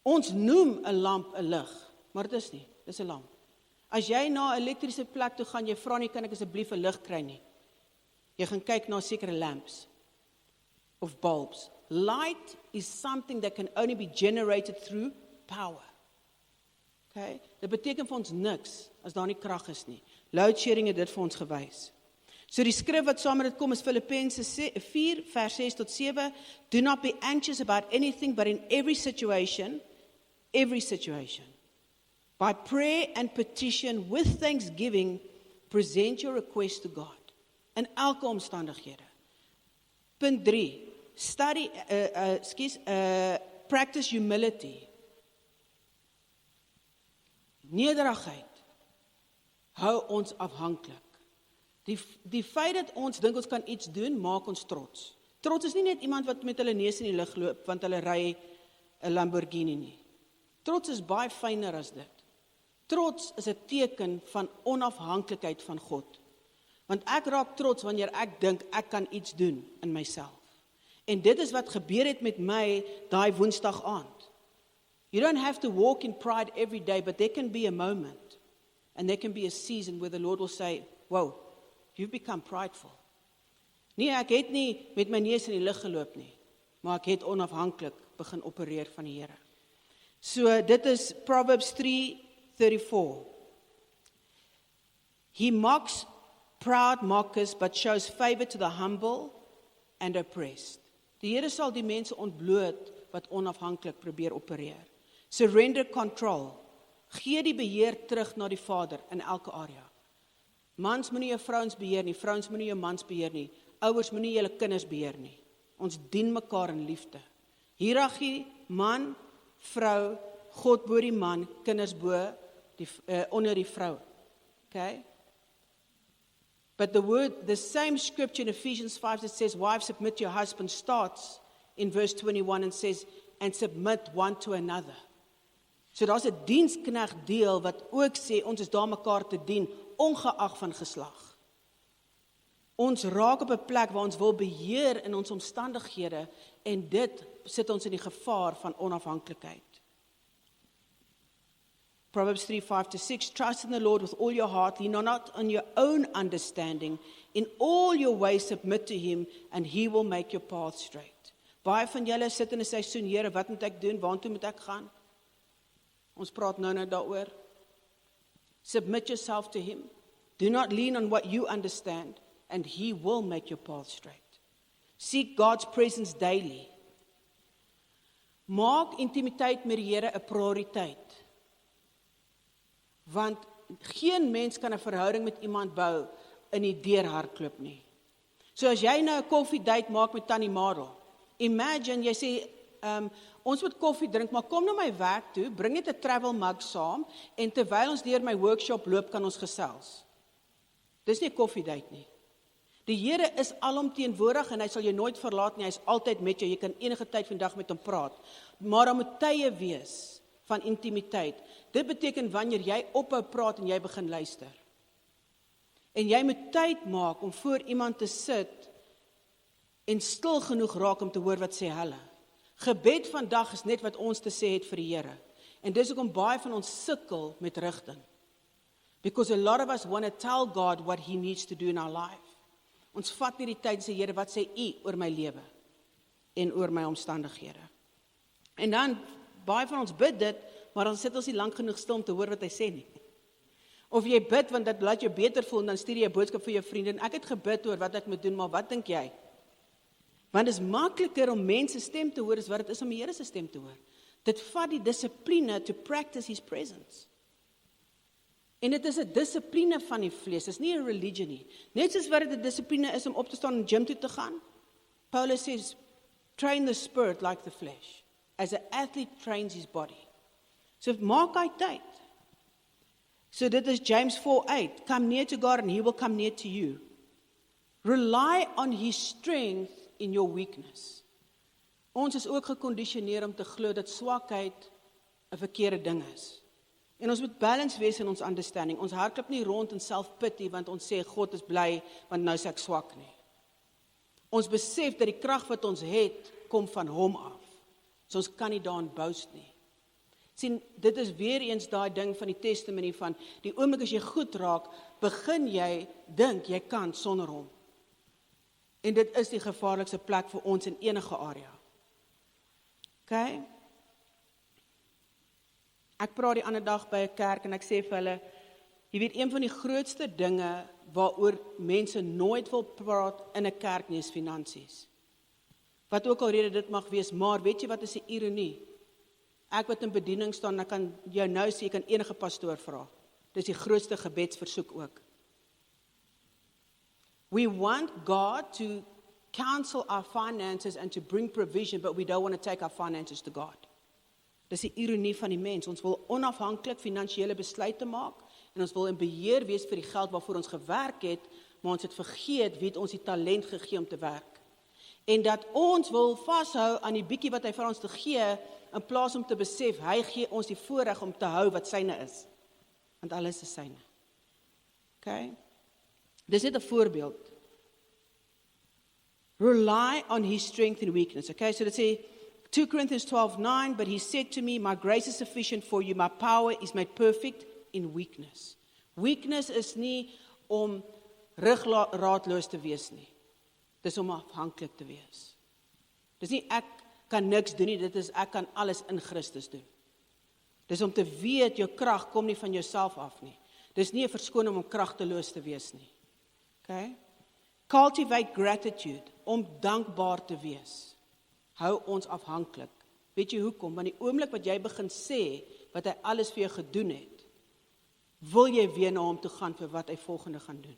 Ons noem 'n lamp 'n lig, maar dit is nie, dis 'n lamp. As jy na 'n elektriese plek toe gaan, jy vra nie, kan ek asseblief 'n lig kry nie. Jy gaan kyk na sekere lamps of bulbs. Light is something that can only be generated through power. Okay? Dit beteken vir ons niks as daar nie krag is nie. Load shedding het dit vir ons gewys. So die skrif wat saam met dit kom is Filippense 4 vers 6 tot 7. Do not be anxious about anything, but in every situation, by prayer and petition with thanksgiving, present your request to God. In elke omstandighede. Punt 3. Practice humility. Nederigheid hou ons afhanklik. Die feit dat ons dink ons kan iets doen, maak ons trots. Trots is nie net iemand wat met hulle neus in die lug loop, want hulle ry 'n Lamborghini nie. Trots is baie fyner as dit. Trots is 'n teken van onafhanklikheid van God. Want ek raak trots wanneer ek dink ek kan iets doen in myself. En dit is wat gebeur het met my daai Woensdag aand. You don't have to walk in pride every day, but there can be a moment. And there can be a season where the Lord will say, "Whoa, you've become prideful." Nee, ek het nie met my neus in die lug geloop nie, maar ek het onafhanklik begin opereer van die Here. So dit is Proverbs 3:34. He mocks proud mockers, but shows favor to the humble and oppressed. Die Here sal die mense ontbloot wat onafhanklik probeer opereer. Surrender control. Gee die beheer terug na die Vader in elke area. Mans moenie jou vrouens beheer nie, vrouens moenie jou mans beheer nie, ouers moenie julle kinders beheer nie. Ons dien mekaar in liefde. Hiërargie, man, vrou, God bo die man, kinders bo onder die vrou. Okay? But the same scripture in Ephesians 5 that says, "Wives, submit to your husband," starts in verse 21 and says, "And submit one to another." So daar's 'n diensknegt deel wat ook sê, ons is daar mekaar te dien, ongeag van geslag. Ons raak op 'n plek waar ons wil beheer in ons omstandighede, en dit sit ons in die gevaar van onafhanklikheid. Proverbs 3:5-6, trust in the Lord with all your heart, lean not on your own understanding, in all your ways submit to him, and he will make your path straight. Baie van julle sit in 'n seisoen, Here, wat moet ek doen, waartoe moet ek gaan? Ons praat nou daaroor. Submit yourself to him. Do not lean on what you understand, and he will make your path straight. Seek God's presence daily. Maak intimiteit met die Here 'n prioriteit. Want geen mens kan 'n verhouding met iemand bou in die deurhardloop nie. So as jy nou 'n koffiedייט maak met Tannie Madel, imagine jy sê, ons moet koffie drink, maar kom na my werk toe, bring net 'n travel mug saam, en terwyl ons deur my workshop loop, kan ons gesels. Dis nie 'n koffiedייט nie. Die Here is alomteenwoordig en hy sal jou nooit verlaat nie, hy is altyd met jou, jy kan enige tyd van dag met hom praat. Maar daar moet tye wees van intimiteit. Dit beteken wanneer jy ophou praat en jy begin luister. En jy moet tyd maak om voor iemand te sit en stil genoeg raak om te hoor wat sê hulle. Gebed vandag is net wat ons te sê het vir die Here. En dis hoekom baie van ons sukkel met rigting. Because a lot of us want to tell God what he needs to do in our life. Ons vat nie die tyd en sê, Here, wat sê u oor my lewe en oor my omstandighede? En dan, baie van ons bid dit, maar dan sit ons nie lank genoeg stil om te hoor wat hy sê nie. Of jy bid, want dit laat jou beter voel, en dan stuur jy 'n boodskap vir jou vriende, en ek het gebid oor wat ek moet doen, maar wat dink jy? Want dit is makliker om mense stem te hoor, as wat dit is om die Here se stem te hoor. Dit vat die dissipline to practice his presence. En dit is 'n dissipline van die vlees, dit is nie 'n religion nie. Net soos wat dit 'n dissipline is om op te staan en gym toe te gaan. Paulus says, train the spirit like the flesh, as an athlete trains his body. So maak hy tyd. So dit is James 4:8, come near to God and he will come near to you. Rely on his strength in your weakness. Ons is ook gekondisioneer om te glo dat swakheid 'n verkeerde ding is. En ons moet balance wees in ons understanding. Ons hardloop nie rond in self-pity want ons sê God is bly want nou is ek swak nie. Ons besef dat die krag wat ons het kom van hom af. So ons kan nie daarin boast nie. Sien, dit is weer eens daai ding van die testimony van die oomblik as jy goed raak, begin jy dink jy kan sonder hom. En dit is die gevaarlikste plek vir ons in enige area. Okay? Ek praat die ander dag by 'n kerk en ek sê vir hulle, jy weet, een van die grootste dinge waaroor mense nooit wil praat in 'n kerk nie is finansies. Wat ook al rede dit mag wees, maar weet jy wat is die ironie? Ek wat in bediening staan, ek kan jou nou sê, ek kan enige pastoor vra. Dis die grootste gebedsversoek ook. We want God to counsel our finances and to bring provision, but we don't want to take our finances to God. Dis die ironie van die mens. Ons wil onafhanklik finansiële besluite maak en ons wil in beheer wees vir die geld waarvoor ons gewerk het, maar ons het vergeet wie het ons die talent gegee om te werk. En dat ons wil vashou aan die bietjie wat hy vir ons te gee, in plaas om te besef, hy gee ons die voorreg om te hou wat syne is. Want alles is syne. Okay? Dis net 'n voorbeeld. Rely on his strength and weakness. Okay, so let's say 2 Corinthians 12:9, but he said to me, my grace is sufficient for you, my power is made perfect in weakness. Weakness is nie om raadloos te wees nie. Dis om afhanklik te wees. Dis nie ek kan niks doen nie, dit is ek kan alles in Christus doen. Dis om te weet jou krag kom nie van jouself af nie. Dis nie 'n verskoning om kragteloos te wees nie. Okay? Cultivate gratitude, om dankbaar te wees. Hou ons afhanklik. Weet jy hoekom? Want die oomblik wat jy begin sê wat hy alles vir jou gedoen het, wil jy weer na hom toe gaan vir wat hy volgende gaan doen.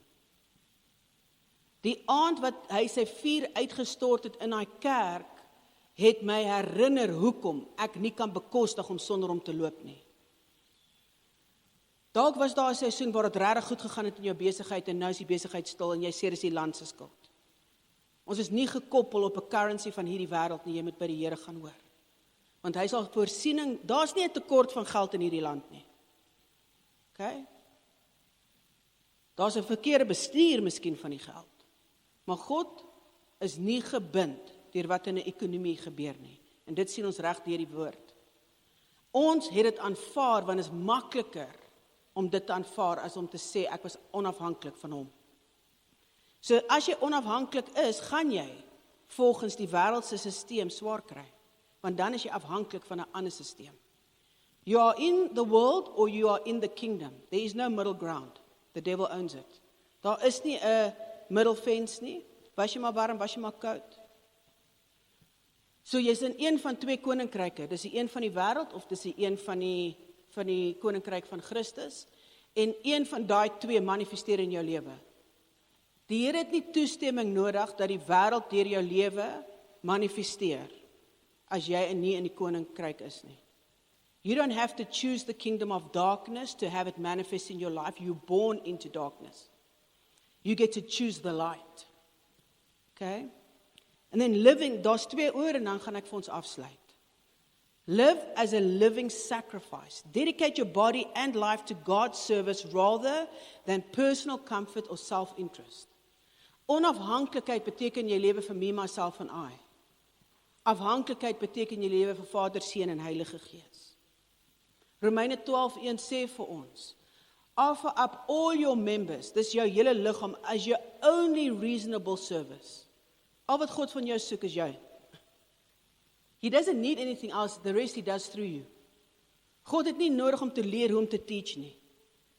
Die aand wat hy sy vuur uitgestort het in daai kerk, het my herinner hoekom ek nie kan bekostig om sonder hom te loop nie. Dalk was daar 'n seisoen waar dit regtig goed gegaan het in jou besigheid en nou is die besigheid stil en jy sê dis die land se skuld. Ons is nie gekoppel op 'n currency van hierdie wêreld nie, jy moet by die Here gaan hoor. Want hy sal voorsiening, daar's nie 'n tekort van geld in hierdie land nie. Okay? Daar's 'n verkeerde bestuur miskien van die geld. Maar God is nie gebind deur wat in 'n ekonomie gebeur nie. En dit sien ons reg deur die woord. Ons het dit aanvaar want dit is makliker om dit te aanvaar as om te sê ek was onafhanklik van hom. So as jy onafhanklik is, gaan jy volgens die wêreldse stelsel swaar kry, want dan is jy afhanklik van 'n ander stelsel. You are in the world or you are in the kingdom. There is no middle ground. The devil owns it. Daar is nie 'n middle fence nie. Was jy maar warm, was jy maar koud. So jy's in een van twee koninkryke. Dis die een van die wêreld of dis die een van die koninkryk van Christus. En een van daai twee manifesteer in jou lewe. Die Here het nie toestemming nodig dat die wêreld deur jou lewe manifesteer as jy nie in die koninkryk is nie. You don't have to choose the kingdom of darkness to have it manifest in your life. You're born into darkness. You get to choose the light. Okay? And then living, daar's 2 oor en dan gaan ek vir ons afsluit. Live as a living sacrifice. Dedicate your body and life to God's service rather than personal comfort or self-interest. Onafhanklikheid beteken jy lewe vir me, myself and I. Afhanklikheid beteken jy lewe vir Vader, Seun en Heilige Gees. Romeine 12:1 sê vir ons, offer up all your members, dis jou hele liggaam, as your only reasonable service. Al wat God van jou soek is jou. He doesn't need anything else, the rest he does through you. God het nie nodig om te leer hoe om te teach nie,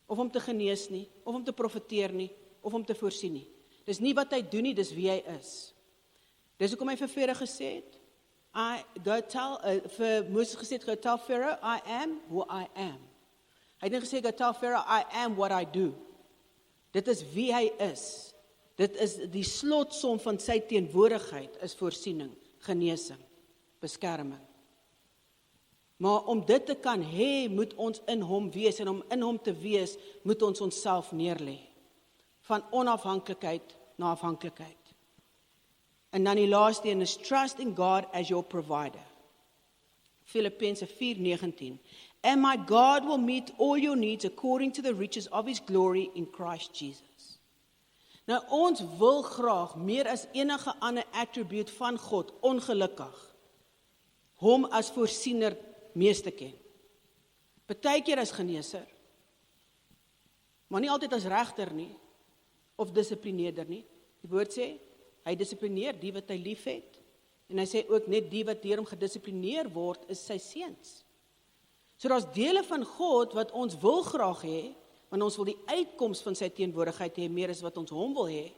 of om te genees nie, of om te profeteer nie, of om te voorsien nie. Dis nie wat hy doen nie, dis wie hy is. Dis hoekom hy vir Vere gesê het, vir Moses gesê, go tell Pharaoh, I am who I am. Hy het nie gesê, go tell Pharaoh, I am what I do. Dit is wie hy is. Dit is die slotsom van sy teenwoordigheid, is voorsiening, genesing, beskerming. Maar om dit te kan hê, moet ons in hom wees, en om in hom te wees, moet ons onsself neerlê. Van onafhanklikheid na afhanklikheid. En dan die laaste een is trust in God as your provider. Filippense 4:19. And my God will meet all your needs according to the riches of his glory in Christ Jesus. Nou ons wil graag meer as enige ander attribute van God, ongelukkig, hom as voorsiener meeste ken. Partykeer as geneeser, maar nie altyd as regter nie, of dissiplineerder nie. Die woord sê, hy dissiplineer die wat hy lief het, en hy sê ook net die wat deur hom gedissiplineer word, is sy seuns. So daar's dele van God wat ons wil graag hê, want ons wil die uitkoms van sy teenwoordigheid hê, meer as wat ons hom wil hê,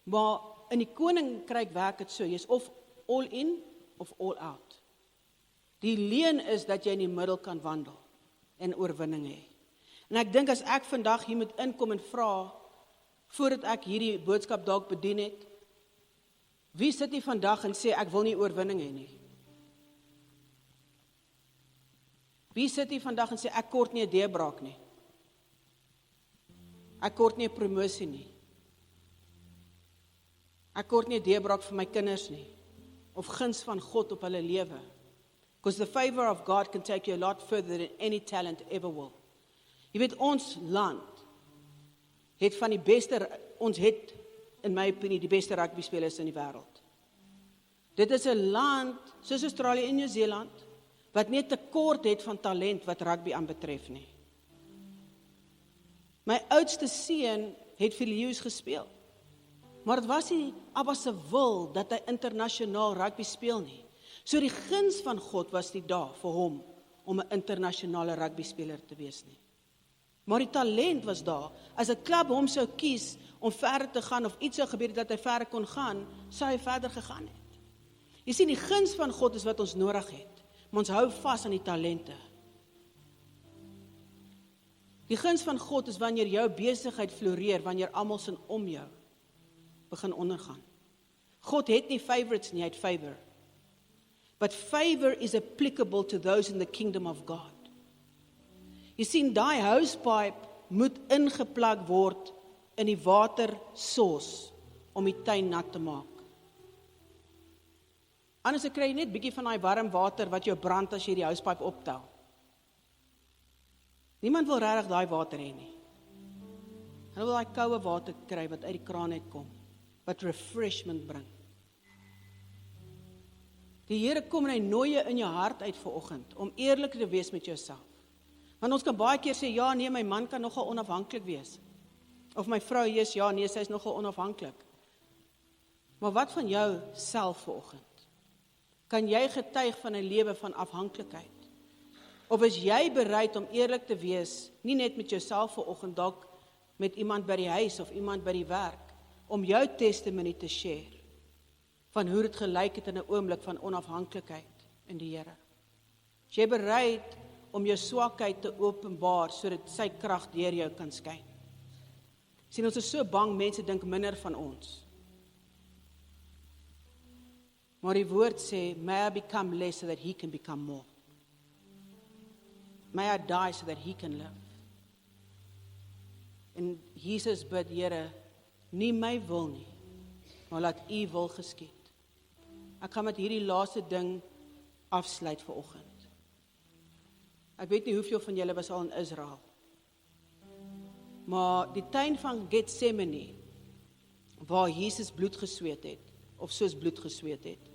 maar in die koninkryk werk dit so, jy is of all in, of all out. Die leen is dat jy in die middel kan wandel, en oorwinning hê. En ek dink as ek vandag hier moet inkom en vra, voordat ek hierdie boodskap dalk bedien het, wie sit hier vandag en sê, ek wil nie oorwinning hê nie? Wie sit hier vandag en sê, ek kort nie 'n deurbraak nie? Ek kort nie 'n promosie nie. Ek kort nie 'n deurbraak vir my kinders nie. Of guns van God op hulle lewe. Because the favor of God can take you a lot further than any talent ever will. Jy weet, ons land het van die beste, ons het, in my opinie, die beste rugby spelers in die wêreld. Dit is 'n land, soos Australië en Nieu-Seeland, wat nie tekort het van talent wat rugby aanbetref nie. My oudste seun het vir Lions gespeel, maar dit was nie Abba se wil dat hy internasionaal rugby speel nie. So die guns van God was nie daar vir hom om 'n internasionale rugby speler te wees nie. Maar die talent was daar. As 'n klub hom sou kies om verder te gaan, of iets sou gebeur dat hy verder kon gaan, sou hy verder gegaan het. Jy sien, die guns van God is wat ons nodig het, maar ons hou vas aan die talente. Die guns van God is wanneer jou besigheid floreer, wanneer almal sin om jou begin ondergaan. God het nie favorites nie, hy het favor. But favor is applicable to those in the kingdom of God. Jy sien, daai housepipe moet ingeplak word in die watersos om die tuin nat te maak. Anders kry jy net bietjie van daai warm water wat jou brand as jy die housepipe optel. Niemand wil regtig daai water hê nie. Hulle wil daai koue water kry wat uit die kraan uitkom, wat refreshment bring. Die Here kom en hy nooi jou in jou hart uit vanoggend om eerlik te wees met jouself. Want ons kan baie keer sê, ja nee, my man kan nogal onafhanklik wees. Of my vrou, ja nee, sy is nogal onafhanklik. Maar wat van jou self vanoggend? Kan jy getuig van 'n lewe van afhanklikheid? Of is jy bereid om eerlik te wees, nie net met jouself vanoggend, dalk met iemand by die huis of iemand by die werk, om jou testimony te share van hoe dit gelyk het in 'n oomblik van onafhanklikheid in die Here? Is jy bereid om jou swakheid te openbaar sodat sy krag deur jou kan skyn? Sien, ons is so bang, mense dink minder van ons. Maar die woord sê, may I become less so that he can become more. May I die so that he can live. En Jesus bid, Here, nie my wil nie, maar laat u wil geskied. Ek gaan met hierdie laaste ding afsluit vanoggend. Ek weet nie hoeveel van julle was al in Israel. Maar die tuin van Getsemane, waar Jesus bloed gesweet het, of soos bloed gesweet het,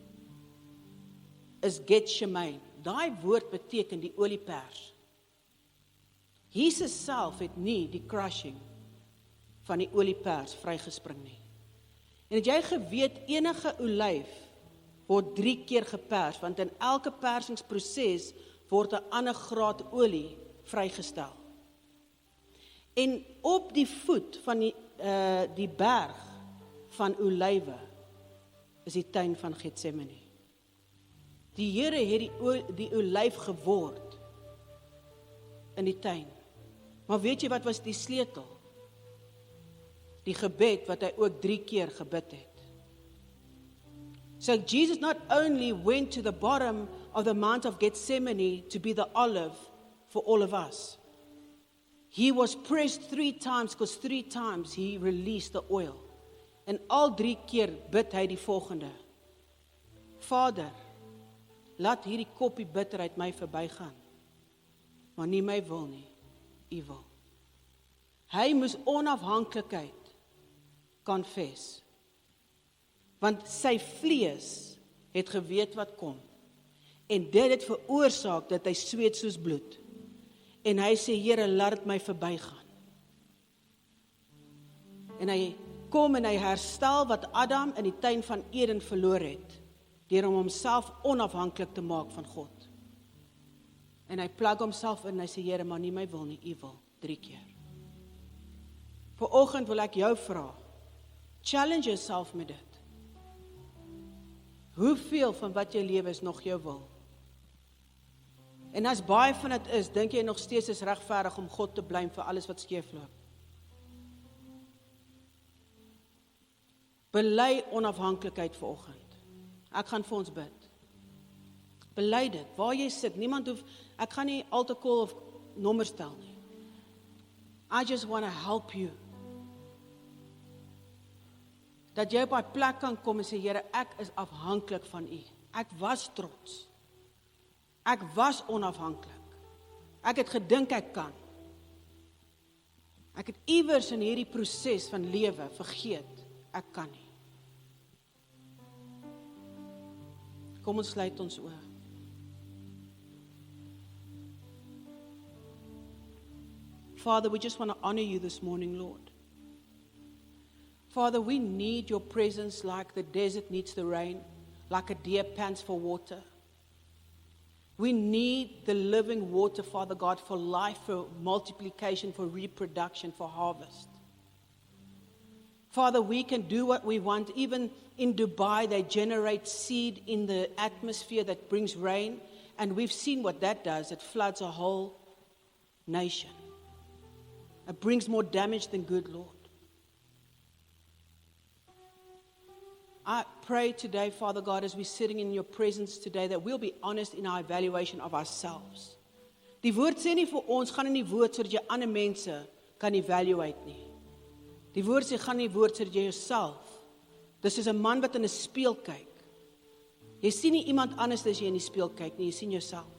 is Getsemane. Daai woord beteken die oliepers. Jesus self het nie die crushing van die oliepers vrygespring nie. En het jy geweet, enige olyf word 3 keer gepers, want in elke persingsproses word 'n ander graad olie vrygestel. En op die voet van die berg van olywe is die tuin van Getsemane. Die Here het die olyf geword in die tuin. Maar weet jy wat was die sleutel? Die gebed wat hy ook 3 keer gebid het. So Jesus not only went to the bottom of the Mount of Gethsemane to be the olive for all of us. He was pressed 3 times because 3 times he released the oil. En al 3 keer bid hy die volgende. Vader, laat hierdie koppie bitterheid my verbygaan. Maar nie my wil nie, U wil. Hy moes onafhanklikheid confess. Want sy vlees het geweet wat kom. En dit het veroorsaak dat hy sweet soos bloed. En hy sê, Here, laat dit my verbygaan. En hy kom en hy herstel wat Adam in die tuin van Eden verloor het, deur om homself onafhanklik te maak van God. En hy plug homself in en hy sê, Here, maar nie my wil nie, U wil, 3 keer. Vanoggend wil ek jou vra, challenge yourself met dit. Hoeveel van wat jy lewe is nog jou wil? En as baie van dit is, dink jy nog steeds is regverdig om God te blame vir alles wat skeefloop? Bely onafhanklikheid vanoggend. Ek gaan vir ons bid. Bely dit, waar jy sit. Niemand hoef, ek gaan nie altar call of nommer stel nie. I just want to help you. Dat jy op die plek kan kom en sê, Here, ek is afhanklik van U. Ek was trots. Ek was onafhanklik. Ek het gedink ek kan. Ek het iewers in hierdie proses van lewe vergeet, ek kan nie. Kom ons sluit ons oë. Father, we just want to honor you this morning, Lord. Father, we need your presence like the desert needs the rain, like a deer pants for water. We need the living water, Father God, for life, for multiplication, for reproduction, for harvest. Father, we can do what we want. Even in Dubai, they generate seed in the atmosphere that brings rain. And we've seen what that does. It floods a whole nation. It brings more damage than good, Lord. I pray today, Father God, as we're sitting in your presence today, that we'll be honest in our evaluation of ourselves. Die woord sê nie vir ons, gaan in die woord sodat jy ander mense kan evaluate nie. Die woord sê, gaan in die woord sodat jy jouself. Dis soos 'n man wat in 'n spieël kyk. Jy sien nie iemand anders as jy in die spieël kyk nie, jy sien jouself.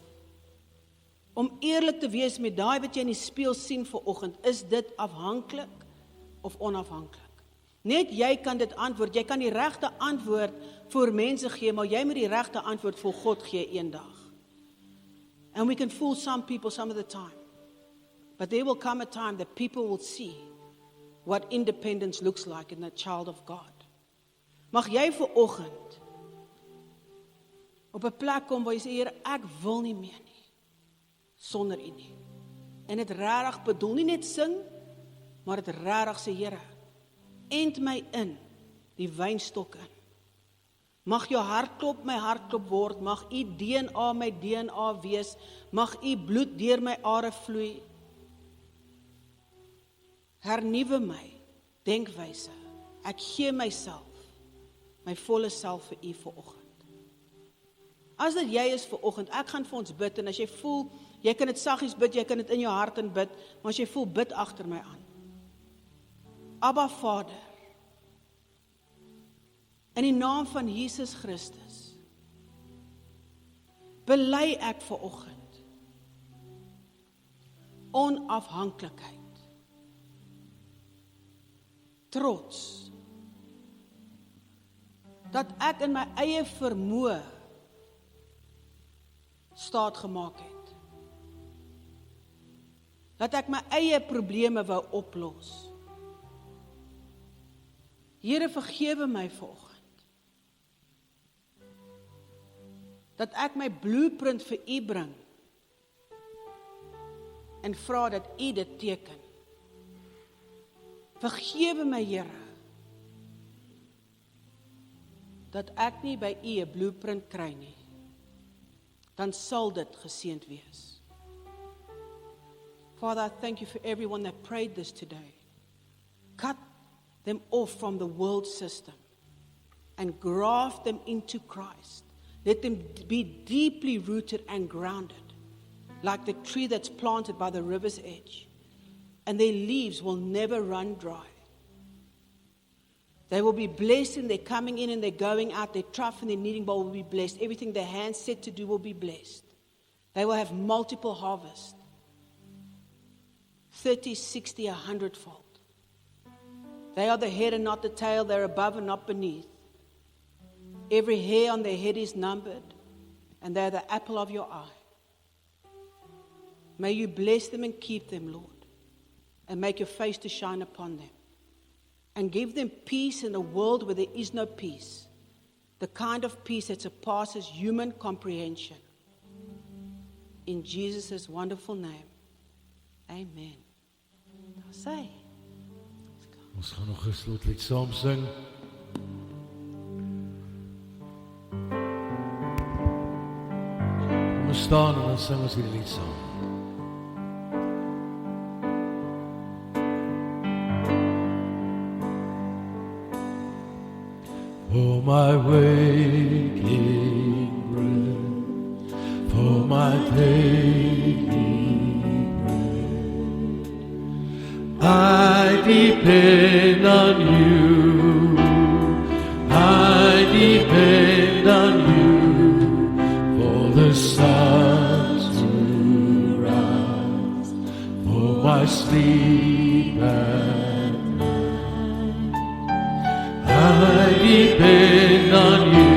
Om eerlik te wees met daai wat jy in die spieël sien vanoggend, is dit afhanklik of onafhanklik? Net jy kan dit antwoord. Jy kan die regte antwoord vir mense gee, maar jy moet die regte antwoord vir God gee eendag. And we can fool some people some of the time. But there will come a time that people will see what independence looks like in a child of God. Mag jy vanoggend op 'n plek kom waar jy sê, Here, ek wil nie meer nie sonder U nie. En dit regtig bedoel, nie net sing, maar dit regtig sê, Here, end my in die wynstok in. Mag jou hartklop my hartklop word, mag U DNA my DNA wees, mag U bloed deur my are vloei. Hernuwe my denkwyse. Ek gee myself, my volle self vir U vanoggend. As dit jy is vanoggend, ek gaan vir ons bid, en as jy voel, jy kan dit saggies bid, jy kan dit in jou hart in bid, maar as jy voel, bid agter my aan. Abba Vader, in die naam van Jesus Christus, bely ek vanoggend onafhanklikheid, trots, dat ek in my eie vermoë staat gemaak het, dat ek my eie probleme wou oplos. Here, vergewe my vanoggend, dat ek my blueprint vir U bring, en vra dat U dit teken. Vergewe my, Here, dat ek nie by U 'n blueprint kry nie, dan sal dit geseënd wees. Father, I thank you for everyone that prayed this today. Cut them off from the world system and graft them into Christ. Let them be deeply rooted and grounded, like the tree that's planted by the river's edge, and their leaves will never run dry. They will be blessed in their coming in and their going out. Their trough and their kneading bowl will be blessed. Everything their hands set to do will be blessed. They will have multiple harvests, 30, 60, 100-fold. They are the head and not the tail. They're above and not beneath. Every hair on their head is numbered, and they're the apple of your eye. May you bless them and keep them, Lord, and make your face to shine upon them, and give them peace in a world where there is no peace, the kind of peace that surpasses human comprehension. In Jesus' wonderful name, amen. Say. Ons gaan nog 'n slotlied saam sing. Ons staan en dan sing ons hierdie lied saam. For my waking bread, for my daily bread, I depend on you, I depend on you, for the sun to rise, for my sleep and night. I depend on you,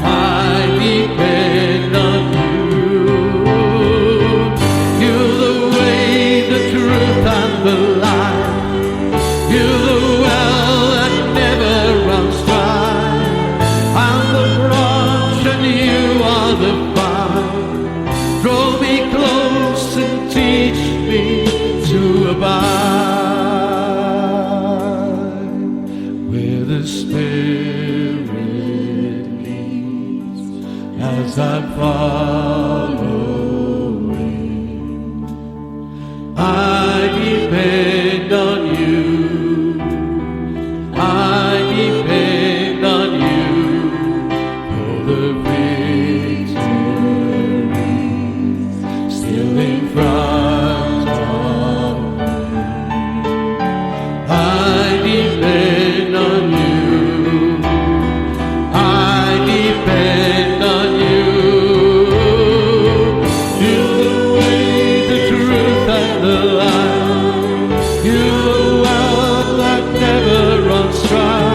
I depend on you. You're the way, the truth and the life. You're the well that never runs dry. I'm the branch and you are the vine. Draw me close and teach me to abide. Where the Spirit leads, as I'm following, I depend on you, I depend on you, for the victory still in front of me. I depend on you, I depend on you. You're the way, the truth and the life. You're the well that never runs dry.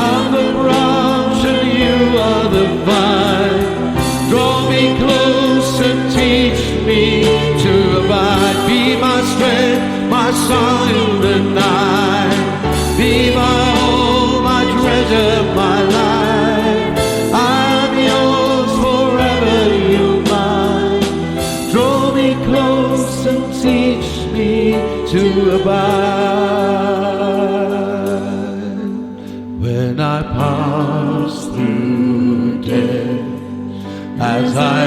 I'm the branch and you are the vine. Draw me close and teach me to abide. Be my strength, my song in the night. Be my all, my treasure, my life. I'm yours forever, you're mine. Draw me close and teach me to abide. When I pass through death, as I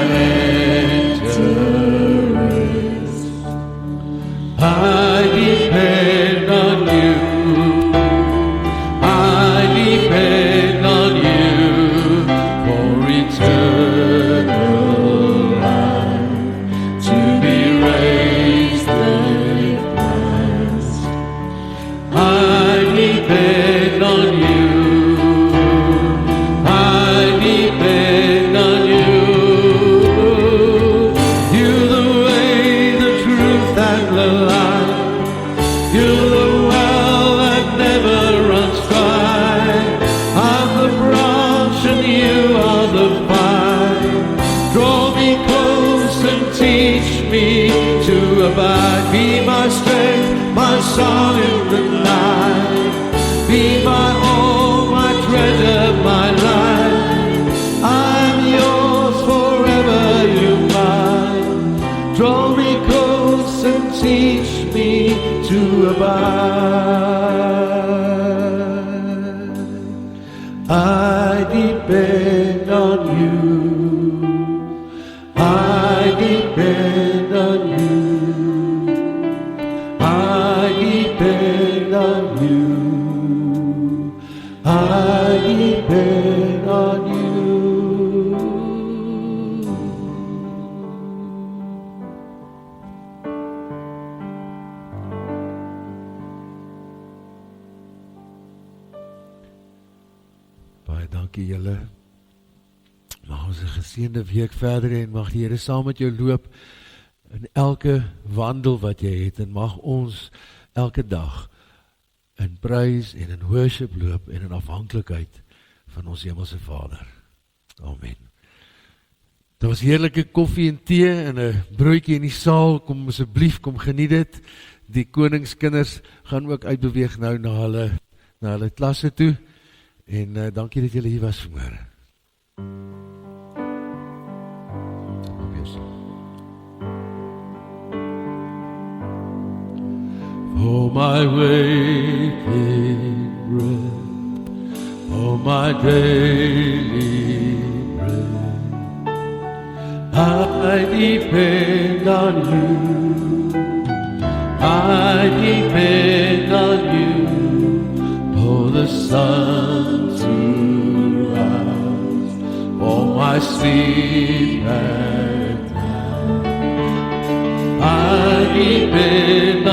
enter rest, I depend on you, I depend on you, for eternal life, to be raised with Christ. I depend on you, I depend on you. You're the way, the truth and the life. You're the well that never runs dry. I'm the branch and you are the vine. Draw me close and teach me to abide. Be my strength, my song in the night. Be my all, my treasure, my life. I'm yours forever, you're mine. Draw me close and teach me to abide. I depend on you. depend on you. I depend on you. I depend on you. Baie dankie julle. Mag ons 'n geseënde week verder hê en mag die Here saam met jou loop in elke wandel wat jy het en mag ons elke dag in prys en in worship loop en in afhanklikheid van ons hemelse Vader. Amen. Daar was heerlike koffie en tee en 'n broodjie in die saal. Kom asseblief, kom geniet dit. Die koningskinders gaan ook uitbeweeg nou na hulle klasse toe. En dankie dat julle hier was vanmôre. For my waking bread, for my daily bread, I depend on you. I depend on you. For the sun to rise, for my sleep at night, I depend